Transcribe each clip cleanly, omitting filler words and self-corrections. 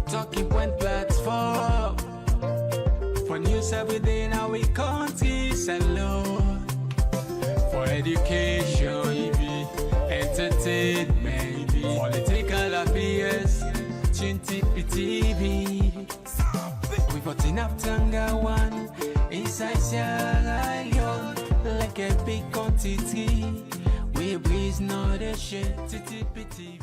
Talking Point platform for news every day now we country alone. For education, entertainment, political affairs, TV. We got enough Tanga one inside Sierra Leone, like a big quantity. We breeze not a shit, TV.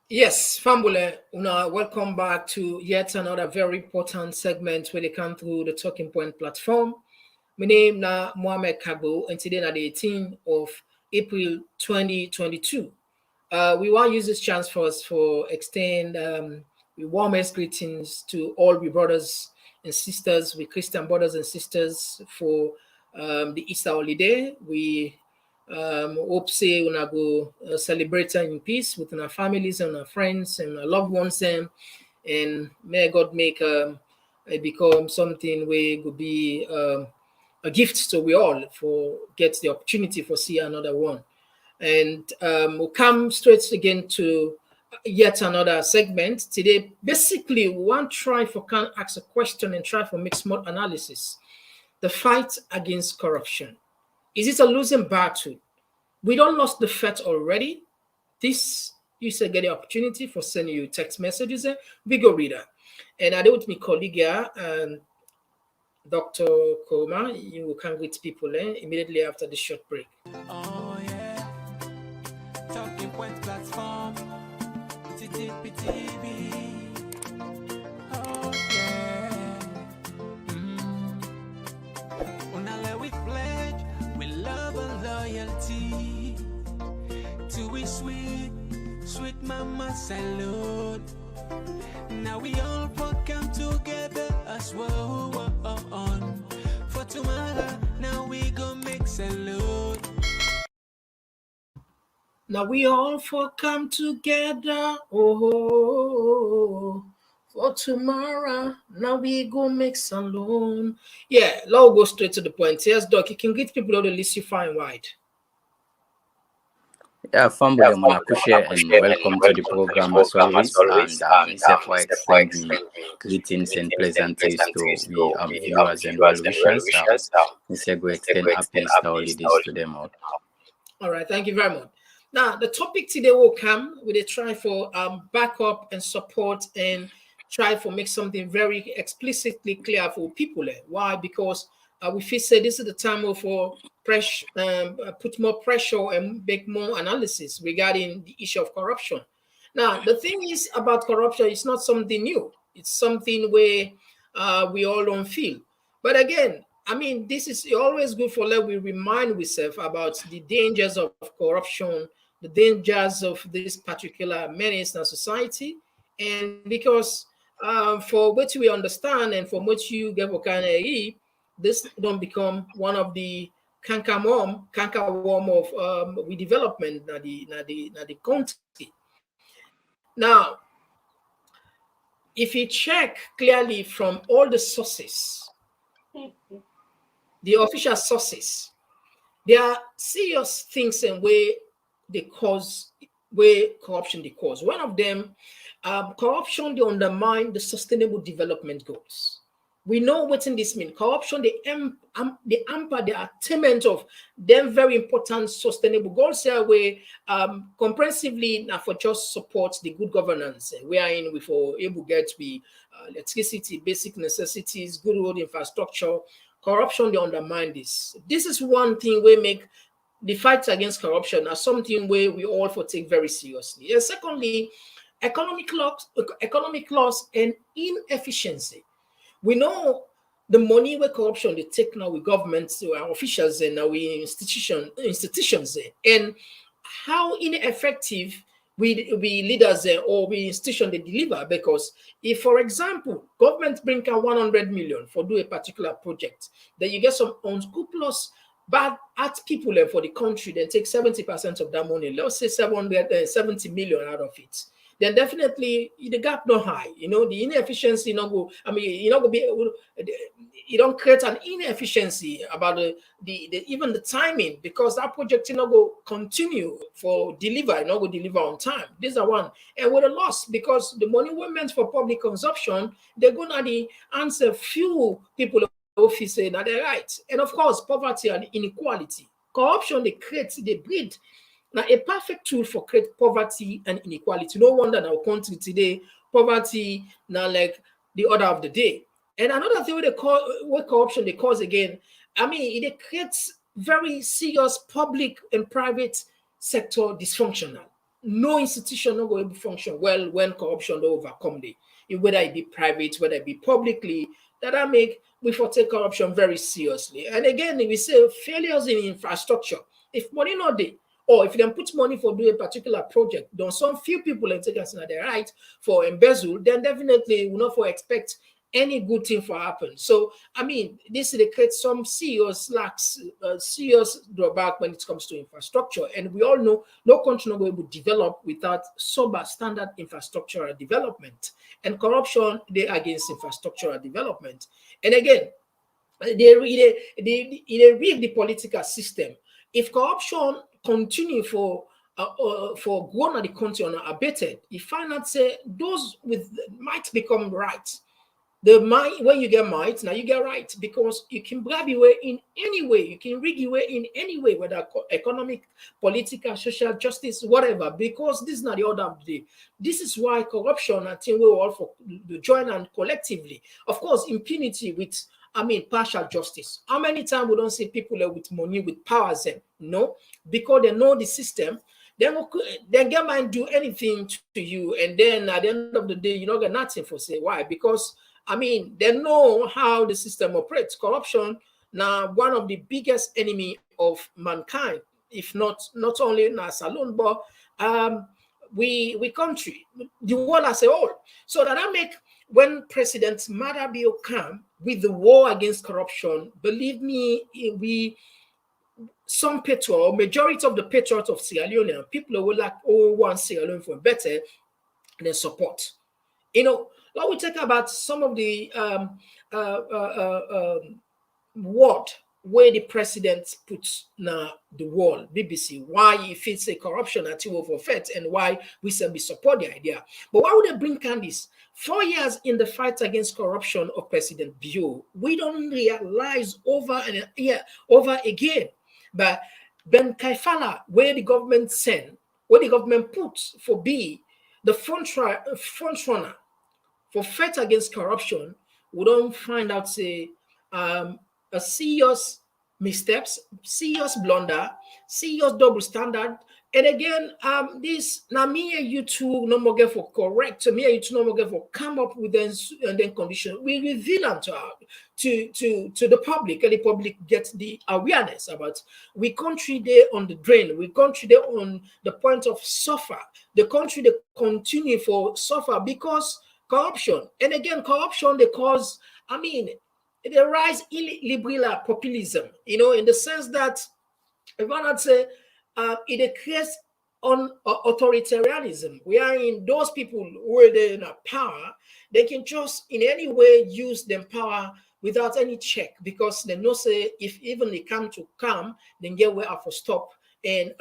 Yes, Fambule, welcome back to yet another very important segment where they come through the Talking Point platform. My name is Mohamed Kabo, and today is the 18th of April 2022. We want to use this chance for us for extend the warmest greetings to all we brothers and sisters, we Christian brothers and sisters for the Easter holiday. We hope say we go celebrate in peace with our families and our friends and our loved ones, and may God make it become something where it could be a gift to we all for get the opportunity for see another one. And we'll come straight again to yet another segment today. Basically, we want to try for can ask a question and try for make small analysis. The fight against corruption. Is it a losing battle? We don't lost the fight already. This you said get the opportunity for sending you text messages. We go reader. And I do with my colleague here, Dr. Koma. You can greet people immediately after the short break. Oh yeah, Talking Point platform, TV. Oh yeah, Unale we pledge, we love and loyalty to we sweet mama salute. Now we all come together as well on for tomorrow. Now we go make salute. Now we all for come together, for tomorrow. Now we go make some loan. Yeah, let's go straight to the point. Yes, Doc, you can get people on the list you find wide. Yeah, Fambule Munakushe, and welcome to the program as always. And it's for extending greetings and pleasantries to the viewers and well wishers. It's a great extend happy Easter holidays to them all. All right, thank you very much. Now, the topic today will come with a try for backup and support and try for make something very explicitly clear for people. Why? Because we feel say this is the time for pressure, put more pressure and make more analysis regarding the issue of corruption. Now, the thing is about corruption, it's not something new. It's something where we all don't feel. But again, I mean, this is always good for let we remind ourselves about the dangers of corruption, the dangers of this particular menace in society, and because for what we understand and for what you get what kind of this don't become one of the canker worm of we development na the country. Now, if you check clearly from all the sources, the official sources, there are serious things and where they cause, where corruption they cause. One of them, corruption they undermine the sustainable development goals. We know what in this mean. Corruption they hamper the attainment of them very important sustainable goals here, where comprehensively now for just support the good governance. We are in with for able get be electricity, basic necessities, good road infrastructure. Corruption they undermine this. This is one thing we make the fight against corruption as something where we all for take very seriously. And secondly, economic loss and inefficiency. We know the money where corruption they take now with governments, our officials, and our institutions, and how ineffective we leaders or we institution they deliver. Because if, for example, government bring out 100 million for do a particular project, then you get some unscrupulous bad at people for the country, then take 70% of that money, let's say 770 million out of it. then definitely the gap not high. The inefficiency not go. I mean, you not go be. You don't create an inefficiency about the even the timing, because that project not go continue for deliver, not go deliver on time. These are one, and with a loss, because the money we meant for public consumption, they're gonna answer few people office say that they're right, and of course poverty and inequality, corruption they breed. Now, a perfect tool for create poverty and inequality. No wonder in our country today, poverty now like the order of the day. And another thing what corruption they cause again, I mean, it creates very serious public and private sector dysfunctional. No institution not going to function well when corruption don't overcome it. Whether it be private, whether it be publicly, that make we for take corruption very seriously. And again, we say failures in infrastructure. If money not there, or if you then put money for doing a particular project, then some few people and take us in the right for embezzle, then definitely will not for expect any good thing for happen. So I mean, this creates some serious lacks, serious drawback when it comes to infrastructure. And we all know no country not going to develop without sober standard infrastructural development. And corruption, they against infrastructural development. And again, they rig the political system. If corruption continue for growing at the country unabated, you find out say those with might become right. The might, when you get might, now you get right, because you can grab your way in any way, you can rig your way in any way, whether economic, political, social justice, whatever, because this is not the order of the day. This is why corruption, I think we all for the join and collectively. Of course, impunity with partial justice. How many times we don't see people with money, with powers? No, because they know the system. Then get mind do anything to you, and then at the end of the day, you don't get nothing for say. Why? Because they know how the system operates. Corruption now one of the biggest enemy of mankind, if not only in us alone, but we country, the world as a whole. So that I make when President Madabio come with the war against corruption, believe me, some patriot, majority of the patriots of Sierra Leone, people who like want Sierra Leone for better, than support. Now we talk about some of the word where the president puts now the wall, BBC, why he feels a corruption at over FET, and why we say we support the idea. But why would they bring Candice? 4 years in the fight against corruption of President Bio, we don't realize over again. But Ben Kaifala, where the government sent, where the government puts for be the front runner for fight against corruption, we don't find out say a serious missteps, serious blunder, serious double standard. And again, this now me and you two no more get for correct. So me and you two no more get for come up with then condition. We reveal them to the public, and the public get the awareness about we country there on the drain, we country there on the point of suffer. The country they continue for suffer because corruption. And again, corruption they cause, they rise illiberal populism, in the sense that if I not say it creates on authoritarianism. We are in those people where they're in power, they can just in any way use their power without any check, because they know say if even they come, then get where for stop and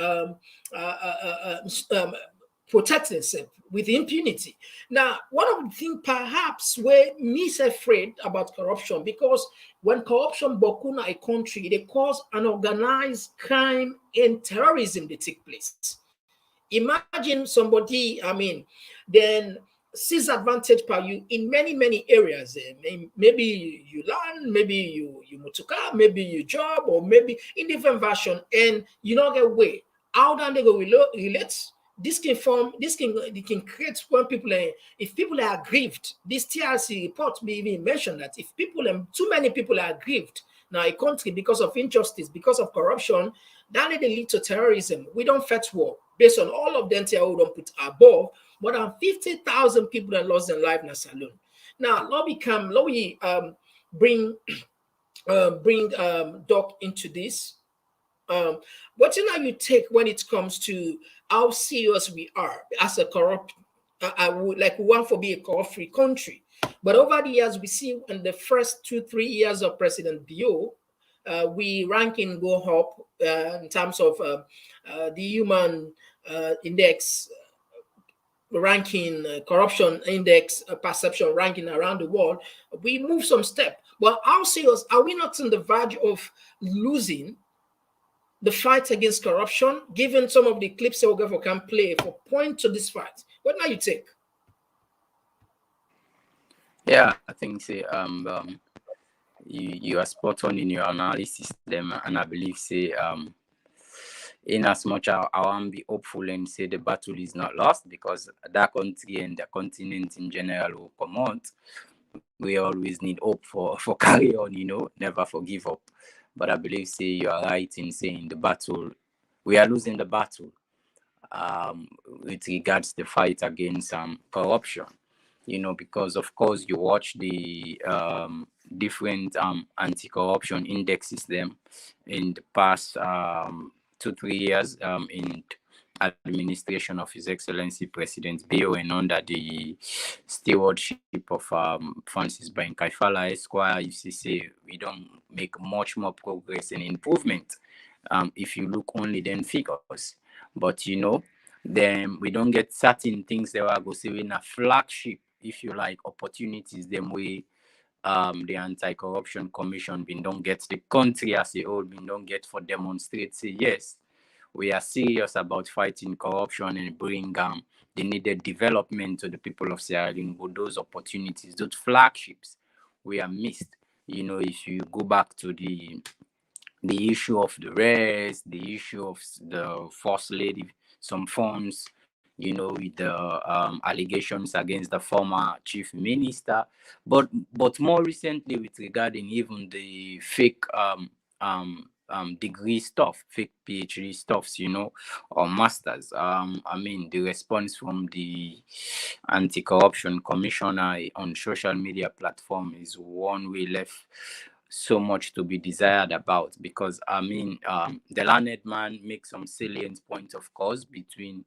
protect themselves with impunity. Now, one of the things perhaps where me is afraid about corruption, because when corruption bokuna a country, they cause an organized crime and terrorism that take place. Imagine somebody, then sees advantage by you in many areas. Maybe you learn, maybe you mutuka, maybe you job, or maybe in different version, and you don't get way. How then they go relate? This can create when people if people are aggrieved. This TRC report may even mention that if too many people are aggrieved now a country because of injustice, because of corruption, that may lead to terrorism. We don't fetch war based on all of them. Who don't put above more than 50,000 people that lost their life in a saloon. Now, let me bring Doc into this. What you take when it comes to how serious we are as a I would like we want to be a corrupt-free country. But over the years, we see in the first 2-3 years of President Bio, we ranking go up in terms of the human index ranking, corruption index, perception ranking around the world. We move some step. But how serious are we not on the verge of losing the fight against corruption, given some of the clips that can play for point to this fight? What now you take? Yeah, I think say you are spot on in your analysis them, and I believe say in as much as I want to be hopeful and say the battle is not lost, because that country and the continent in general will come out. We always need hope for carry on, never forgive up. But I believe say you are right in saying the battle, we are losing the battle with regards the fight against corruption. Because of course you watch the different anti-corruption indexes them in the past 2-3 years in administration of His Excellency President Bio, and under the stewardship of Francis Bainkaifala Esquire, you see we don't make much more progress and improvement if you look only then figures. But then we don't get certain things that are go say in a flagship, if you like, opportunities them way the Anti-Corruption Commission been don't get the country as a whole been don't get for demonstrate say yes, we are serious about fighting corruption and bring the needed development to the people of Sierra Leone. But those opportunities, those flagships, we are missed. If you go back to the issue of the rest, the issue of the First Lady, some funds, with the allegations against the former chief minister, but more recently with regarding even the fake degree stuff, fake PhD stuffs, or masters. I mean, the response from the Anti-Corruption Commissioner on social media platform is one we left so much to be desired about, because I mean, the learned man makes some salient points, of course, between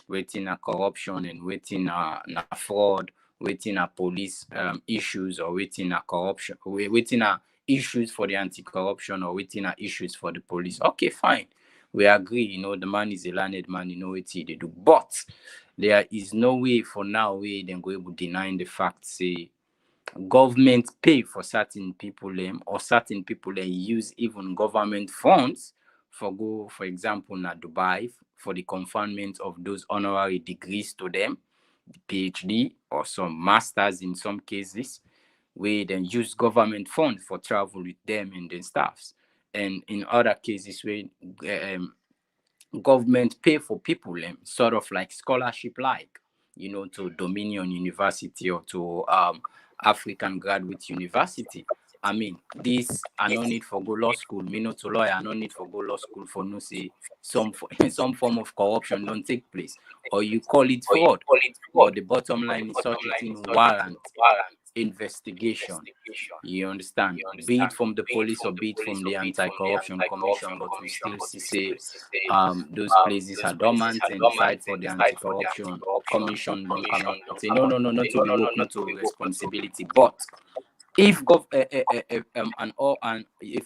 waiting a corruption and waiting a fraud, waiting a police issues, or waiting a corruption, waiting a issues for the anti-corruption, or waiting a issues for the police. Okay, fine. We agree, the man is a learned man, what they do. But there is no way for now we then go able to deny the fact, say, government pay for certain people or certain people use even government funds for example, na Dubai, for the conferment of those honorary degrees to them, the PhD or some masters in some cases, we then use government funds for travel with them and their staffs. And in other cases where government pay for people sort of like scholarship like, to Dominion University or to African Graduate University. I mean, this I no need for go law school. Me not to lawyer, I no need for go law school for no say some form of corruption don't take place, or you call it fraud. But the bottom line is such a thing warrant investigation. You understand? Be it from the police or be it from the Anti-Corruption Commission, but we still see those places are dormant, and fight for the Anti-Corruption Commission don't come out and say no, not to be woke, not to responsibility. But if a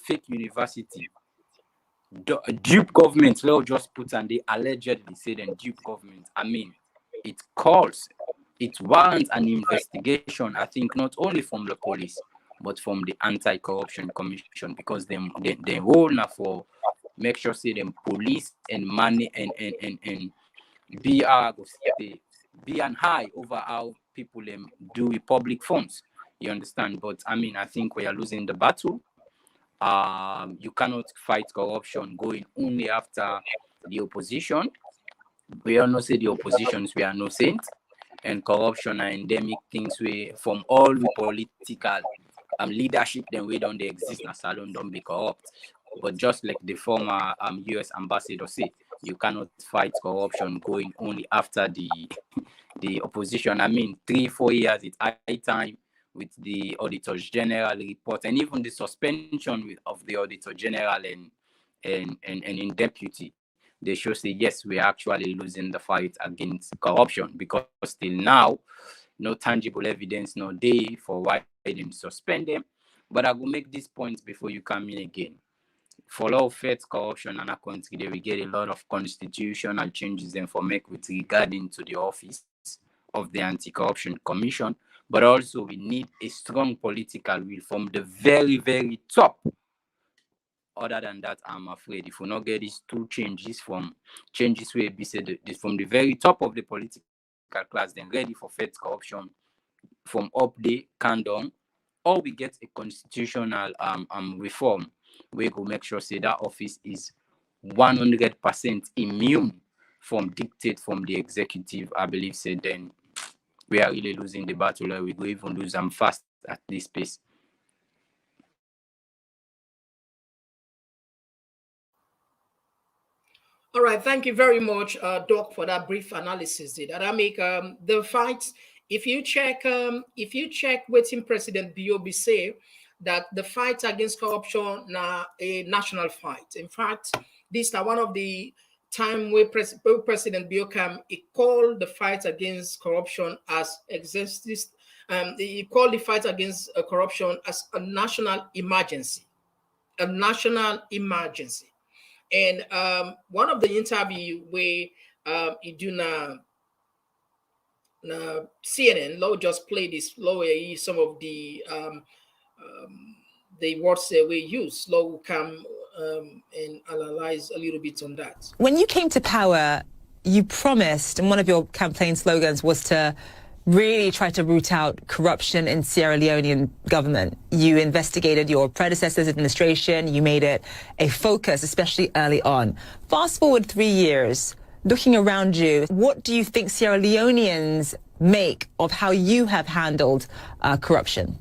fake university dupe government, they'll just put and they allegedly say then dupe government. I mean, it warrants an investigation, I think, not only from the police, but from the Anti-Corruption Commission, because they role now for make sure say them police and money and be an high over how people do with public funds. You understand? But I mean, I think we are losing the battle. You cannot fight corruption going only after the opposition. We all know say the oppositions we are no saints, and corruption are endemic things we from all the political leadership then we don't they exist na salon don't be corrupt. But just like the former US ambassador say, you cannot fight corruption going only after the opposition. I mean, 3-4 years it's high time with the Auditor General report, and even the suspension of the Auditor General and in deputy. they show say, yes, we're actually losing the fight against corruption, because till now, no tangible evidence, no day for why them suspend them. But I will make these points before you come in again. For law, faith, corruption, and a country, they will get a lot of constitutional changes and for make with regarding to the office of the Anti-Corruption Commission. But also we need a strong political will from the very, very top. Other than that, I'm afraid if we not get these two changes from changes where be said from the very top of the political class, then ready for faith corruption from up the can down, or we get a constitutional reform, we will make sure say that office is 100% immune from dictate from the executive. I believe say then we are really losing the battle, or we go even lose them fast at this pace. All right, thank you very much, Doc, for that brief analysis. Did that make the fight? If you check waiting President Biobi say that the fight against corruption now a national fight. In fact, this is one of the time where President Biokam he called the fight against corruption as exists. He called the fight against corruption as a national emergency, a national emergency. And one of the interview where you do now CNN, Law just play this Law some of the words that we use. Law will come and analyze a little bit on that. When you came to power, you promised, and one of your campaign slogans was to really try to root out corruption in Sierra Leonean government. You investigated your predecessor's administration. You made it a focus, especially early on. Fast forward 3 years, looking around you, what do you think Sierra Leoneans make of how you have handled corruption?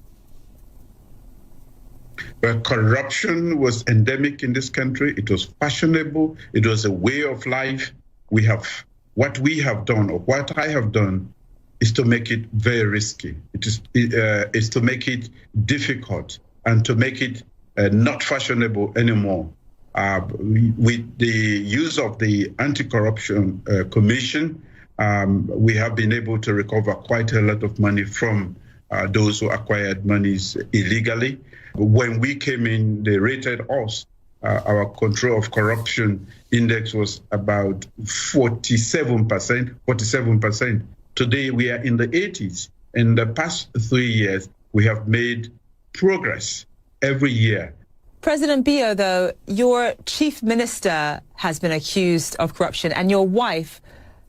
Well, corruption was endemic in this country. It was fashionable. It was a way of life. What we have done, or what I have done, is to make it very risky. It is to make it difficult and to make it not fashionable anymore. With the use of the Anti-Corruption Commission, we have been able to recover quite a lot of money from those who acquired monies illegally. When we came in, they rated us. Our control of corruption index was about 47%. Today, we are in the 80s. In the past 3 years, we have made progress every year. President Bio, though, your chief minister has been accused of corruption, and your wife,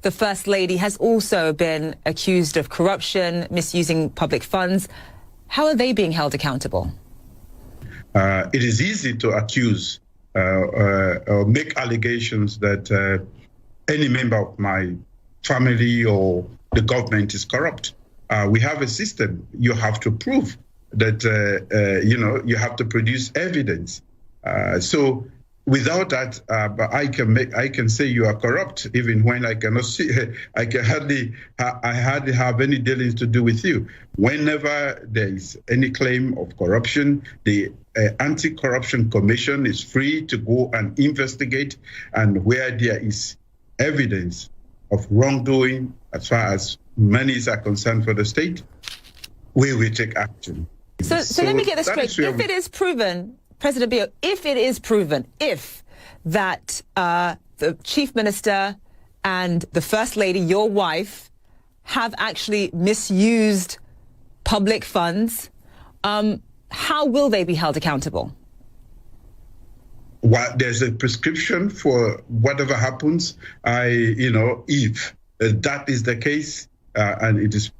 the First Lady, has also been accused of corruption, misusing public funds. How are they being held accountable? It is easy to accuse or make allegations that any member of my family or the government is corrupt. We have a system. You have to prove that, you have to produce evidence. So without that, I can say you are corrupt, even when I cannot see. I hardly have any dealings to do with you. Whenever there is any claim of corruption, the Anti-Corruption Commission is free to go and investigate, and where there is evidence of wrongdoing, as far as monies are concerned for the state, we will take action. So let me get this straight. If it is proven, President Bio, if it is proven, that the Chief Minister and the First Lady, your wife, have actually misused public funds, how will they be held accountable? Well, there's a prescription for whatever happens. If that is the case, and it's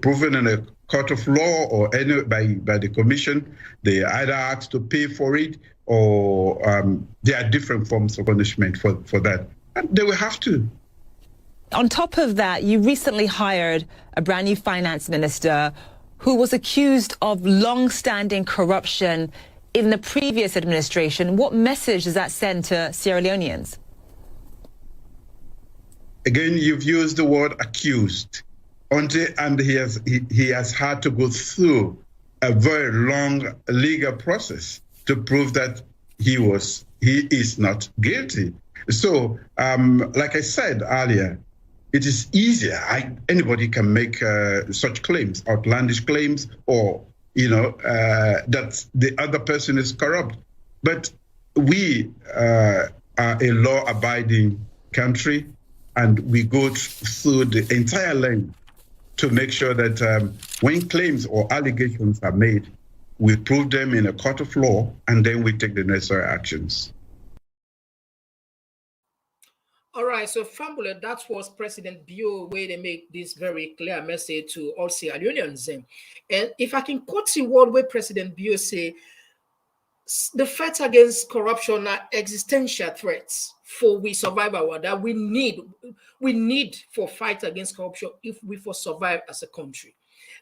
proven in a court of law or by the commission, they either ask to pay for it, or there are different forms of punishment for that, and they will have to. On top of that, you recently hired a brand new finance minister who was accused of long-standing corruption in the previous administration. What message does that send to Sierra Leoneans? Again, you've used the word accused, and he has had to go through a very long legal process to prove that he is not guilty. So, like I said earlier, it is easier. Anybody can make such claims, outlandish claims, or that the other person is corrupt. But we are a law-abiding country, and we go through the entire length to make sure that when claims or allegations are made, we prove them in a court of law, and then we take the necessary actions. All right, so Fambule, that was President Bio where they make this very clear message to all Sierra Leoneans. And if I can quote you what way President Bio say, the fight against corruption are existential threats for we survive our that we need for fight against corruption if we for survive as a country.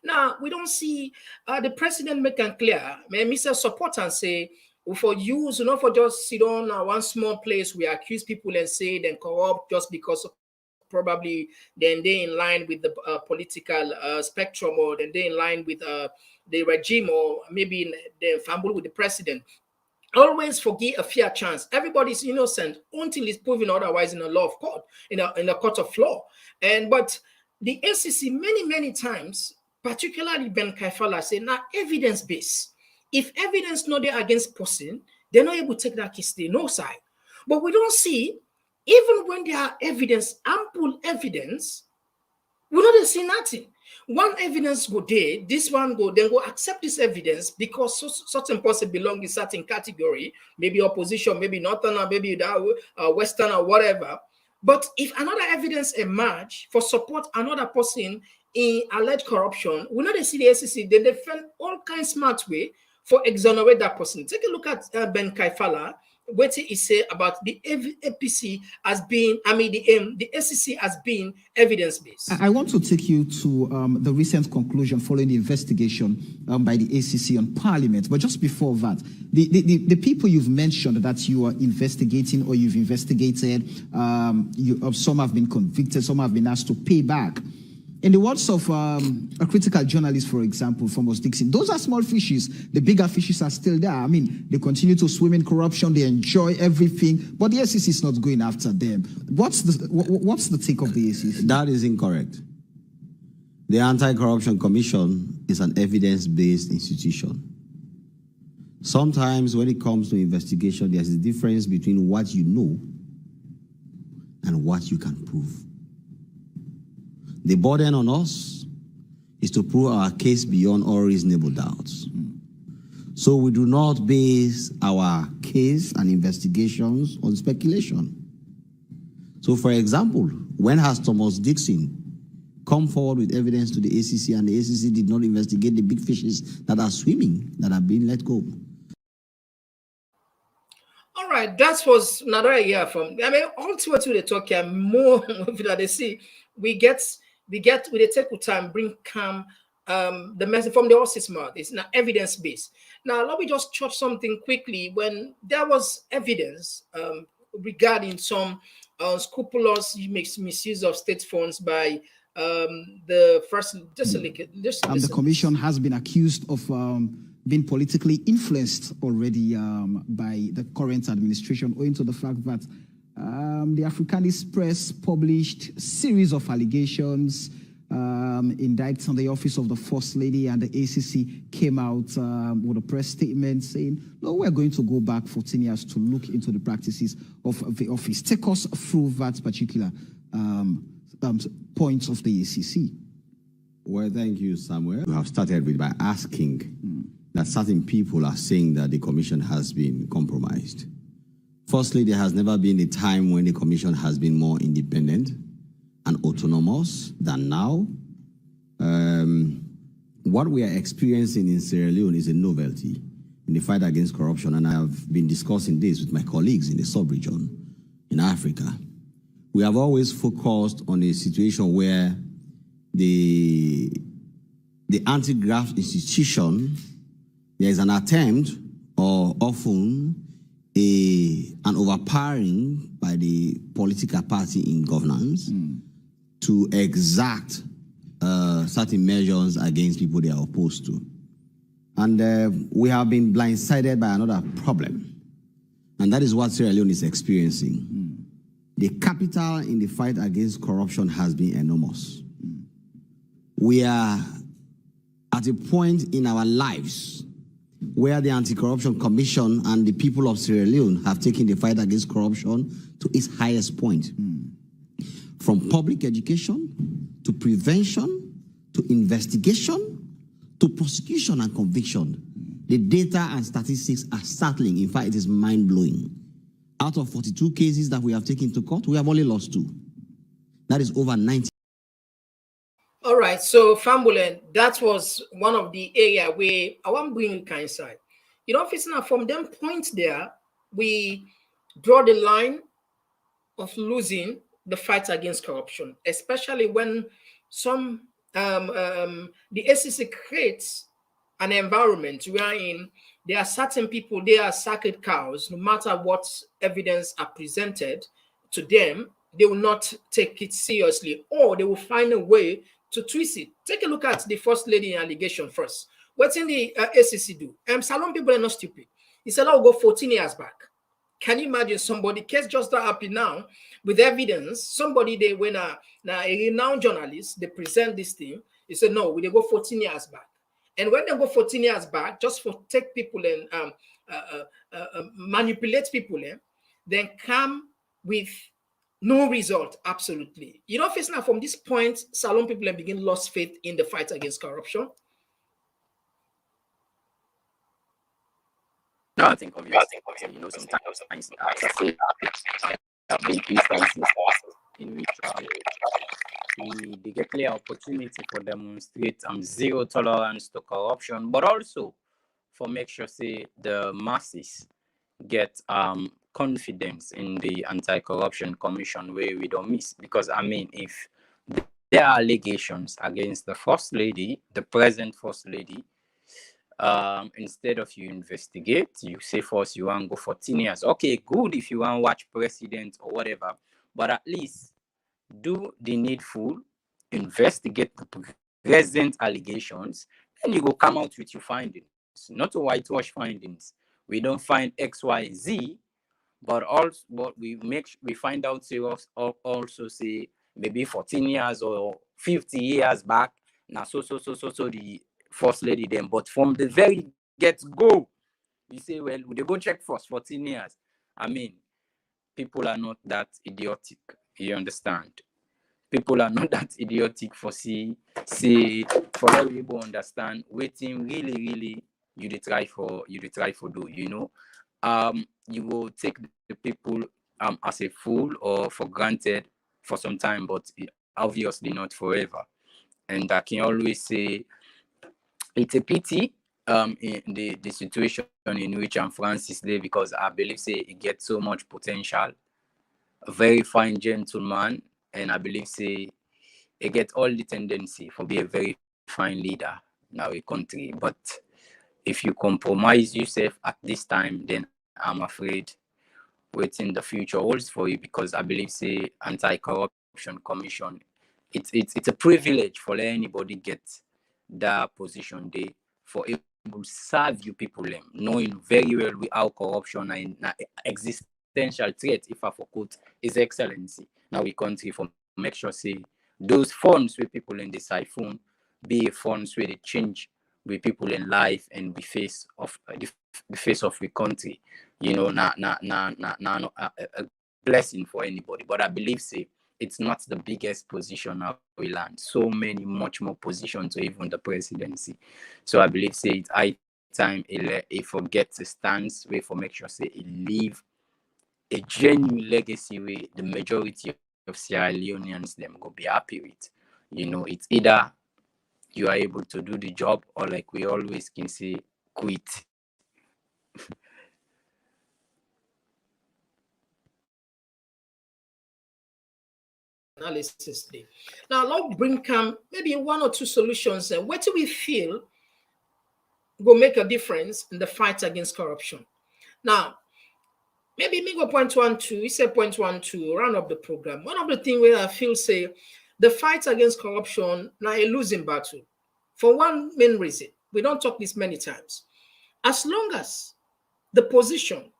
Now we don't see the president make it clear. May Mr. Support and say for use, not for just sit on one small place we accuse people and say then corrupt just because probably then they in line with the political spectrum, or then they in line with the regime, or maybe the fumble with the president. Always forgive a fair chance. Everybody's innocent until it's proven otherwise in a law of court, in a court of law. But the ACC many times, particularly Ben Kaifala, say now evidence based. If evidence not there against person, they're not able to take that case to no side. But we don't see, even when there are evidence, ample evidence, we don't see nothing. One evidence go there, this one go, then go accept this evidence because certain person belong in certain category, maybe opposition, maybe northern, maybe western or whatever. But if another evidence emerge for support another person in alleged corruption, we know they see the SEC, they defend all kinds of smart way for exonerate that person. Take a look at Ben Kaifala, what he say about the APC as being, the SEC as being evidence-based. I want to take you to the recent conclusion following the investigation by the ACC on Parliament. But just before that, the people you've mentioned that you are investigating or you've investigated, some have been convicted, some have been asked to pay back. In the words of a critical journalist, for example, Thomas Dixon, those are small fishes. The bigger fishes are still there. I mean, they continue to swim in corruption. They enjoy everything. But the SEC is not going after them. What's the take of the SEC? That is incorrect. The Anti-Corruption Commission is an evidence-based institution. Sometimes when it comes to investigation, there's a difference between what you know and what you can prove. The burden on us is to prove our case beyond all reasonable doubts. So we do not base our case and investigations on speculation. So for example, when has Thomas Dixon come forward with evidence to the ACC and the ACC did not investigate the big fishes that are swimming, that are being let go? All right, that was another year from, all to the talk here, more that they see, we take with time, bring calm, the message from the horse's mouth. It's not evidence-based. Now, let me just touch something quickly. When there was evidence regarding some scrupulous misuse of state funds by the first... the commission has been accused of being politically influenced already by the current administration, owing to the fact that the Africanist press published series of allegations, indicts on the office of the First Lady, and the ACC came out with a press statement saying, no, we're going to go back 14 years to look into the practices of the office. Take us through that particular points of the ACC. Well, thank you, Samuel. We have started with by asking that certain people are saying that the commission has been compromised. Firstly, there has never been a time when the commission has been more independent and autonomous than now. What we are experiencing in Sierra Leone is a novelty in the fight against corruption, and I have been discussing this with my colleagues in the sub-region in Africa. We have always focused on a situation where the anti-graft institution, there is an attempt or often an overpowering by the political party in governance to exact certain measures against people they are opposed to. And we have been blindsided by another problem. And that is what Sierra Leone is experiencing. The capital in the fight against corruption has been enormous. We are at a point in our lives where the Anti-Corruption Commission and the people of Sierra Leone have taken the fight against corruption to its highest point. From public education to prevention to investigation to prosecution and conviction. The data and statistics are startling. In fact, it is mind-blowing. Out of 42 cases that we have taken to court, we have only lost 2. That is over 90. All right, so Fambulen, that was one of the area where I want to bring you kind side. You know, now from them points there, we draw the line of losing the fight against corruption, especially when some the SEC creates an environment wherein there are certain people, they are sacred cows, no matter what evidence are presented to them, they will not take it seriously, or they will find a way to twist it. Take a look at the first lady allegation first. What's in the SEC do? Salon people are not stupid. He said, I'll go 14 years back. Can you imagine somebody, case just that happened now, with evidence, somebody, they when a renowned journalist, they present this thing, he said, no, we go 14 years back. And when they go 14 years back, just for take people and manipulate people, then come with no result, absolutely. You know, if it's now from this point, Salon people have begin lost faith in the fight against corruption. No, I think obviously, you know, sometimes there have been instances in which they get clear opportunity for demonstrate zero tolerance to corruption, but also for make sure say the masses get confidence in the Anti-Corruption Commission where we don't miss. Because I mean, if there are allegations against the First Lady, the present First Lady, instead of you investigate, you say first you want to go 14 years. Okay, good if you want to watch president or whatever, but at least do the needful, investigate the present allegations, and you go come out with your findings. Not a whitewash findings. We don't find X, Y, Z, but we find out also say maybe 14 years or 50 years back. Now so the First Lady then, but from the very get-go, you say, well, they go check first 14 years. I mean, people are not that idiotic. You understand? People are not that idiotic for for people understand waiting really you try for do, you know. You will take the people as a fool or for granted for some time, but obviously not forever. And I can always say it's a pity in the situation in which Francis there, because I believe say he gets so much potential, a very fine gentleman, and I believe say he get all the tendency for be a very fine leader in our country. But if you compromise yourself at this time, then I'm afraid waiting the future holds for you, because I believe say Anti-Corruption Commission, it's a privilege for anybody get that position there for able to serve you people, knowing very well how corruption and existential threat, if I forgot, is excellency. Now we country for make sure say those funds with people in the siphon be funds where they change with people in life and the face of the country. You know, not a blessing for anybody. But I believe say it's not the biggest position now we land. So many, much more positions to even the presidency. So I believe say it's high time he forgets a stance where for make sure say he leave a genuine legacy where the majority of Sierra Leoneans them go be happy with. You know, it's either you are able to do the job, or like we always can say, quit. Analysis today. Now, let's bring maybe 1 or 2 solutions. And what do we feel will make a difference in the fight against corruption? Now, maybe me go point 1, 2. You say point 1, 2. Round up the program. One of the things where I feel say the fight against corruption now a losing battle for one main reason. We don't talk this many times. As long as the position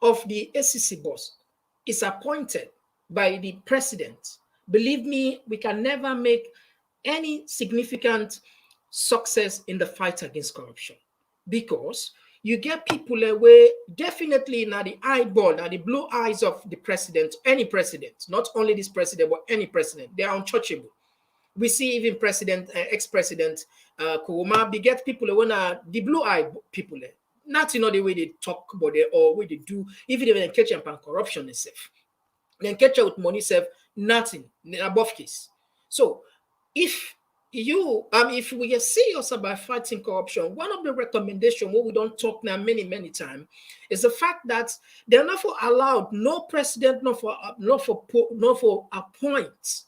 of the ACC boss is appointed by the president, believe me, we can never make any significant success in the fight against corruption, because you get people away definitely now the eyeball, now the blue eyes of the president, any president, not only this president, but any president, they are untouchable. We see even president, ex-president Koroma, we get people when the blue-eyed people, not the way they talk about it or way they do, even if they catch up on corruption itself. Then catch up with money itself, nothing, above case. So if if we are serious about fighting corruption, one of the recommendations, what we don't talk now many times, is the fact that they're not for allowed no president, not for appoint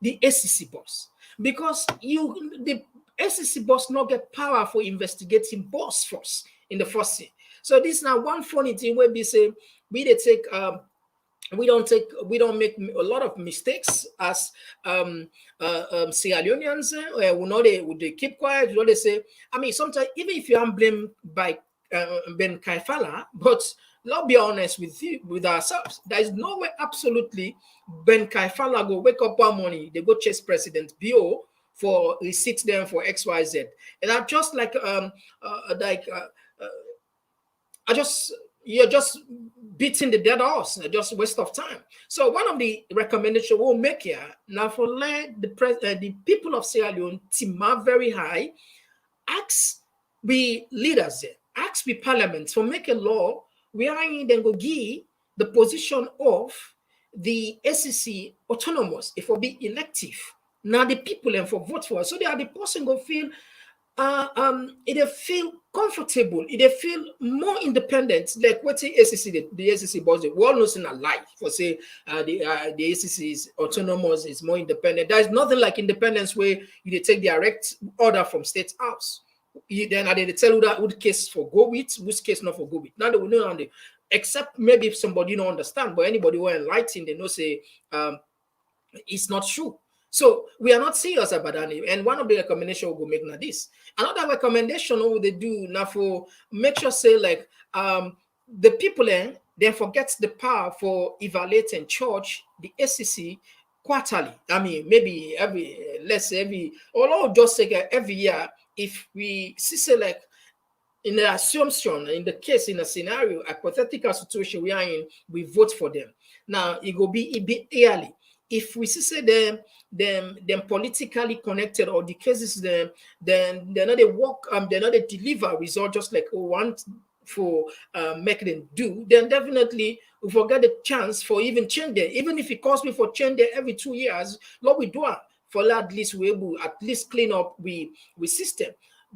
the ACC boss, because the ACC boss not get power for investigating boss first in the first thing. So this is now one funny thing where we say we don't make a lot of mistakes as Sierra Leoneans. They keep quiet. They say, I mean, sometimes even if you are blamed by Ben Kaifala, but let's be honest with ourselves. There is no way absolutely Ben Kaifala go wake up one morning, they go chase President Bio for receipts them for XYZ. And I just you're just beating the dead horse, just waste of time. So one of the recommendations we'll make here now for let the people of Sierra Leone team up very high, ask the leaders there, ask the parliament for make a law where then go give the position of the SEC autonomous, if will be elective. Now the people and for vote for us, so they are the person go feel it feel comfortable, it feel more independent, like what the SEC boss, the world knows in a life for say the SEC is autonomous, is more independent. There is nothing like independence where you take direct order from state house. Then they tell you that which case for go with, which case not for go with. Now they will know, except maybe if somebody don't understand, but anybody who are enlightened, they know say it's not true. So we are not serious about that. And one of the recommendations we'll make now this. Another recommendation what they do now for make sure say like the people then forget the power for evaluating charge the SEC quarterly. I mean maybe every year, if we see say like in the assumption, in the case, in a scenario, a hypothetical situation we are in, we vote for them. Now it will be yearly. If we see them politically connected or the cases then they're not they work they're not they deliver result just like want for make them do, then definitely we forget the chance for even change them. Even if it costs me for change them every 2 years, what we do for at least we able at least clean up we system.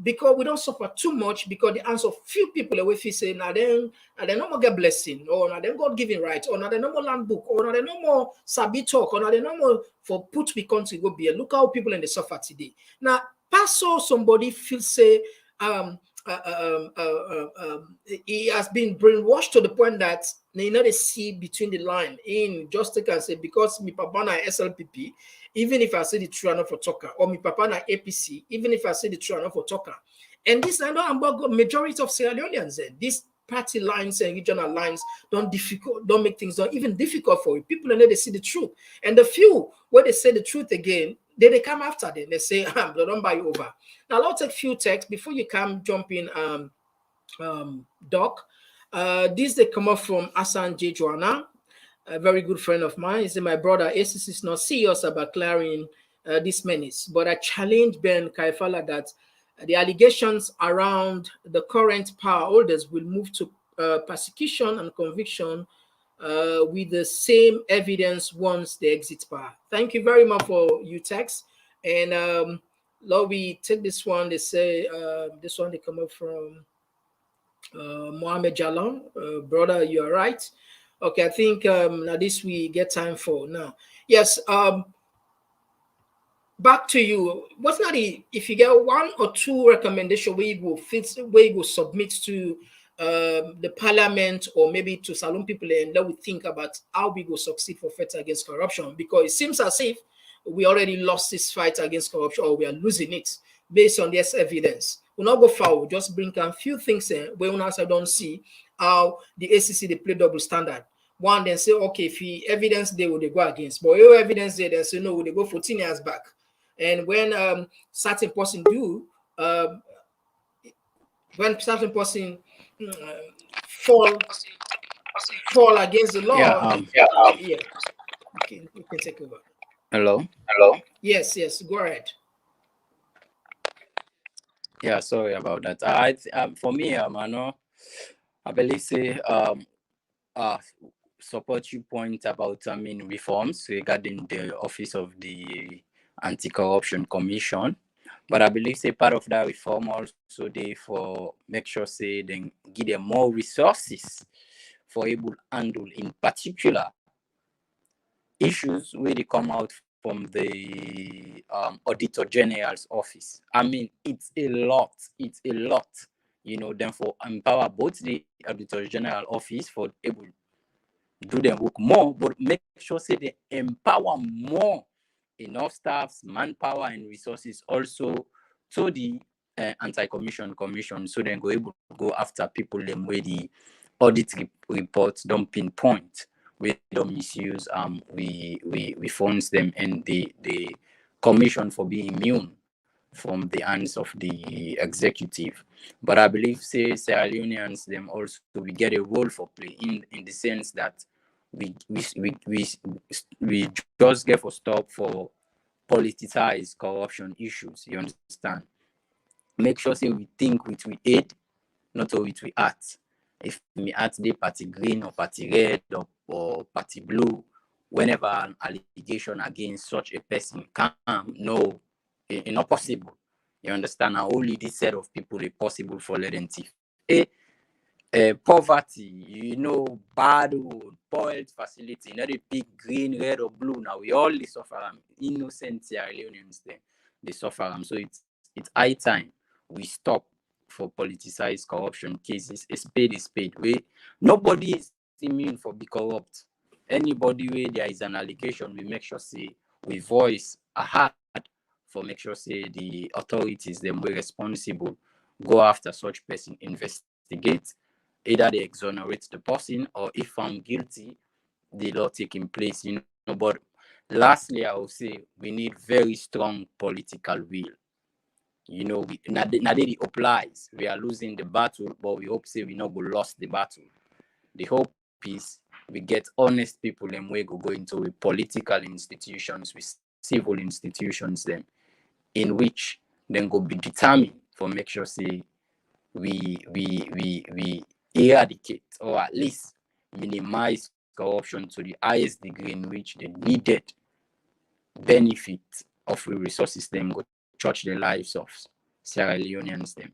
Because we don't suffer too much, because the answer of few people away feel say now then no more get blessing, or now then God giving right, or now they no more land book, or now they no more sabi talk, or now they no more for put we country go be. Look how people in the suffer today. Now pass somebody feel say he has been brainwashed to the point that they see between the line in just take and say because me papa na SLPP, even if I say the true enough for talker, or me papa na APC, even if I say the true enough for talker. And this I know about majority of Sierra Leoneans. These party lines and regional lines don't make things even difficult for you. People know they see the truth. And the few where they say the truth again, they come after them. They say, they don't buy you over. Now I'll take few texts before you come jump in Doc. This they come up from Asan J. Joanna, a very good friend of mine. He said, my brother, ACC is not serious about clearing this menace, but I challenge Ben Kaifala that the allegations around the current power holders will move to persecution and conviction with the same evidence once they exit power. Thank you very much for your text. And Lord, we take this one. They say this one they come up from Mohammed Jalon. Brother, you are right. Okay, I think now this we get time for now. Yes. Back to you. What's not if you get one or two recommendations where you go submit to the parliament or maybe to Salon people, and then we think about how we go succeed for fight against corruption, because it seems as if we already lost this fight against corruption, or we are losing it based on this evidence. We'll not go far, we'll just bring a few things in where we also don't see how the ACC they play double standard. One then say, okay, if he evidence they will they go against, but if evidence they say no, they go 14 years back. And when certain person do, when certain person fall against the law, yeah. Okay, you can take over. Hello. Yes, go ahead. Yeah, sorry about that. I for me, I believe say support you point about reforms regarding the office of the Anti-Corruption Commission. But I believe say part of that reform also they for make sure say then give them more resources for able handle in particular issues where they come out from the Auditor General's office. I mean, it's a lot. Then for empower both the Auditor General office for able do them work more, but make sure say they empower more enough staffs, manpower, and resources also to the anti-commission commission, so then go able to go after people them where the audit reports don't pinpoint where they don't misuse we funds them, and the commission for being immune from the hands of the executive. But I believe say Sierra Leoneans them also we get a role for play in the sense that we just get for stop for politicized corruption issues. You understand? Make sure say we think with we aid, not with we act. If me act the party green or party red or party blue, whenever an allegation against such a person come, no, it's not possible. You understand? Now only this set of people is possible for letting poverty, bad road, spoiled facility, not a big green, red, or blue. Now we all suffer. Innocent Sierra Leoneans they suffer. So it's high time we stop for politicized corruption cases. A spade is spade. Nobody is immune for be corrupt. Anybody where there is an allegation, we make sure say we voice a hard for make sure say the authorities them were responsible go after such person, investigate. Either they exonerate the person, or if found guilty, the law taking place. But lastly, I will say we need very strong political will. It applies. We are losing the battle, but we hope say we not go lost the battle. The hope is we get honest people and we go into with political institutions, with civil institutions, them in which then go be determined for make sure say we eradicate or at least minimize corruption to the highest degree in which the needed benefit of the resources them go touch the lives of Sierra Leoneans them.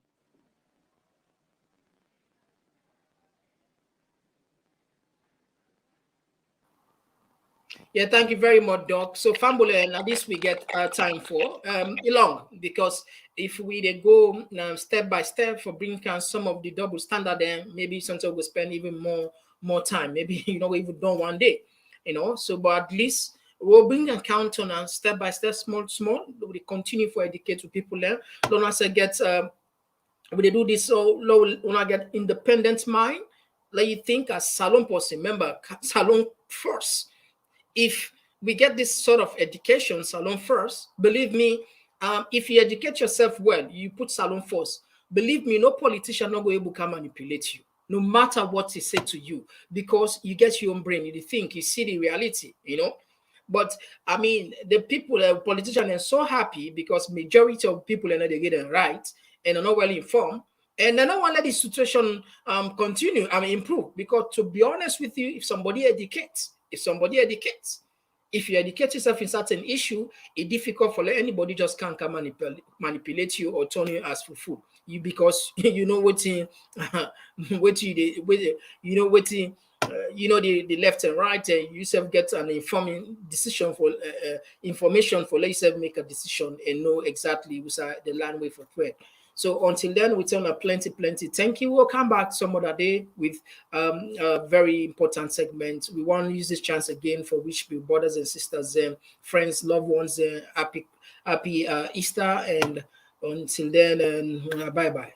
Yeah, thank you very much, Doc. So Fambule, and at least we get time for Ilong, because if we they go step by step for bringing down some of the double standard, then maybe sometimes we'll spend even more time. Maybe even done one day, So, but at least we'll bring a count on step by step, small. We continue for educate to people there. Don't as get when they do this, so low when I get independent mind, let you think as salon person. Remember, salon first. If we get this sort of education, salon first, believe me, if you educate yourself well, you put salon first, believe me, no politician not going to able to manipulate you, no matter what he say to you, because you get your own brain, you think, you see the reality, But I mean, the people, politicians are so happy because majority of people they get it right and are not well informed. And they don't want to let the situation continue, improve. Because to be honest with you, if somebody educates, if you educate yourself in certain issue, it's difficult for anybody just can't come manipulate you or turn you as for food. Because you know what the left and right, and you self get an informing decision for information for let yourself make a decision and know exactly what's the land way for trade. So until then, we tell you plenty. Thank you. We'll come back some other day with a very important segment. We want to use this chance again for wish you brothers and sisters, friends, loved ones, happy Easter, and until then, bye-bye.